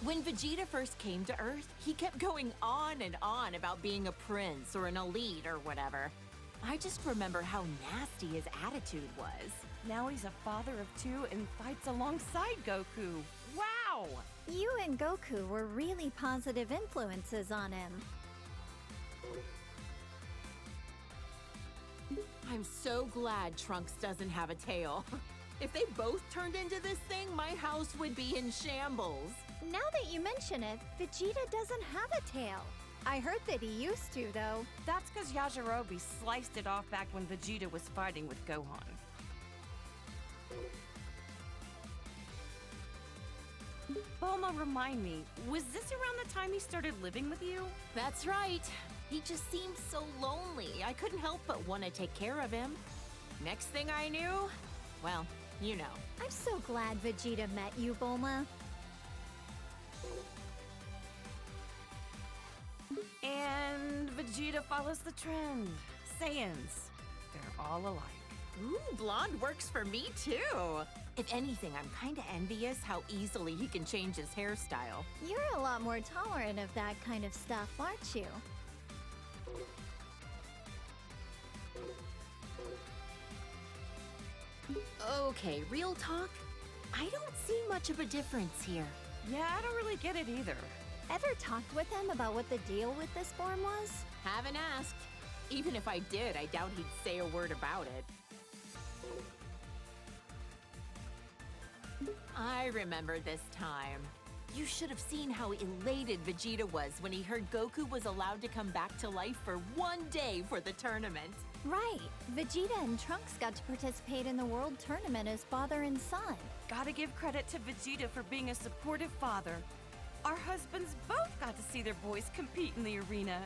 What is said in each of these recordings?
When Vegeta first came to Earth, he kept going on and on about being a prince or an elite or whatever. I just remember how nasty his attitude was. Now he's a father of two and fights alongside Goku. Wow! You and Goku were really positive influences on him. I'm so glad Trunks doesn't have a tail. If they both turned into this thing, my house would be in shambles. Now that you mention it, Vegeta doesn't have a tail. I heard that he used to, though. That's because Yajirobe sliced it off back when Vegeta was fighting with Gohan. Bulma, remind me, was this around the time he started living with you? That's right. He just seemed so lonely. I couldn't help but want to take care of him. Next thing I knew, well, you know. I'm so glad Vegeta met you, Bulma. And Vegeta follows the trend. Saiyans, they're all alike. Ooh, blonde works for me too. If anything, I'm kinda envious how easily he can change his hairstyle. You're a lot more tolerant of that kind of stuff, aren't you? Okay, real talk? I don't see much of a difference here. Yeah, I don't really get it either. Ever talked with him about what the deal with this form was? Haven't asked. Even if I did, I doubt he'd say a word about it. I remember this time. You should have seen how elated Vegeta was when he heard Goku was allowed to come back to life for one day for the tournament. Right. Vegeta and Trunks got to participate in the World Tournament as father and son. Gotta give credit to Vegeta for being a supportive father. Our husbands both got to see their boys compete in the arena.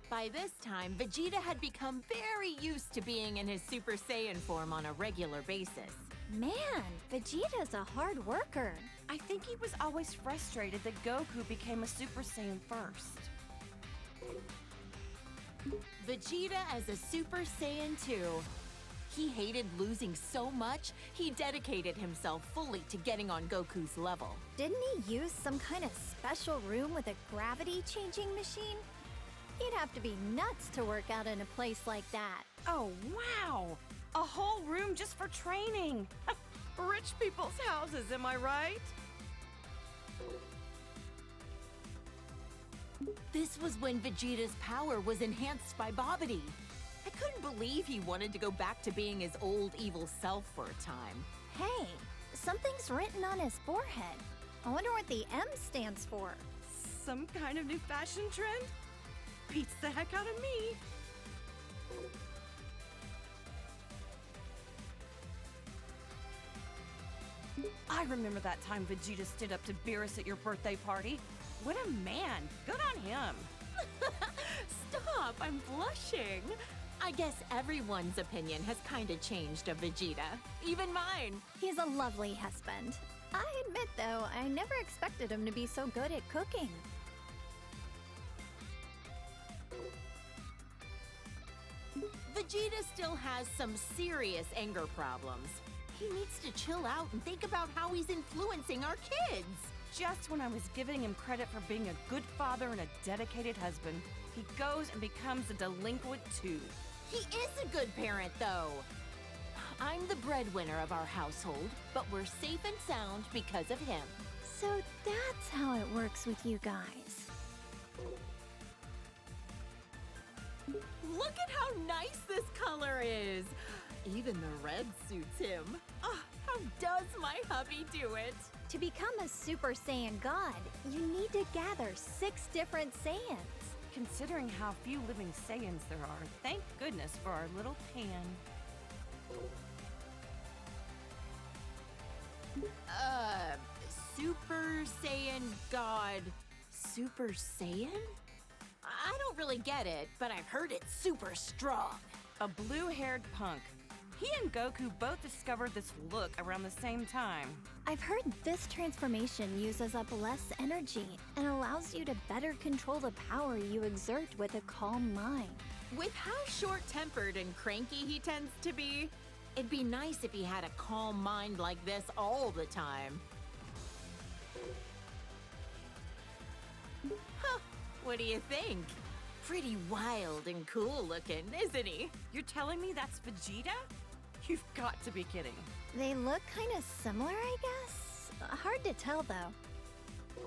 By this time, Vegeta had become very used to being in his Super Saiyan form on a regular basis. Man, Vegeta's a hard worker. I think he was always frustrated that Goku became a Super Saiyan first. Vegeta as a Super Saiyan 2. He hated losing so much, he dedicated himself fully to getting on Goku's level. Didn't he use some kind of special room with a gravity-changing machine? You'd have to be nuts to work out in a place like that. Oh, wow! A whole room just for training! Rich people's houses, am I right? This was when Vegeta's power was enhanced by Babidi. I couldn't believe he wanted to go back to being his old evil self for a time. Hey, something's written on his forehead. I wonder what the M stands for. Some kind of new fashion trend? Beats the heck out of me. I remember that time Vegeta stood up to Beerus at your birthday party. What a man! Good on him! Stop! I'm blushing! I guess everyone's opinion has kinda changed of Vegeta. Even mine! He's a lovely husband. I admit, though, I never expected him to be so good at cooking. Vegeta still has some serious anger problems. He needs to chill out and think about how he's influencing our kids. Just when I was giving him credit for being a good father and a dedicated husband, he goes and becomes a delinquent too. He is a good parent, though. I'm the breadwinner of our household, but we're safe and sound because of him. So that's how it works with you guys. Look at how nice this color is! Even the red suits him. Oh, how does my hubby do it? To become a Super Saiyan God, you need to gather 6 different Saiyans. Considering how few living Saiyans there are, thank goodness for our little Pan. Super Saiyan God. Super Saiyan? I don't really get it, but I've heard it's super strong. A blue-haired punk. He and Goku both discovered this look around the same time. I've heard this transformation uses up less energy and allows you to better control the power you exert with a calm mind. With how short-tempered and cranky he tends to be, It'd be nice if he had a calm mind like this all the time. Huh, what do you think? Pretty wild and cool looking, isn't he? You're telling me that's Vegeta? You've got to be kidding. They look kind of similar, I guess. Hard to tell, though.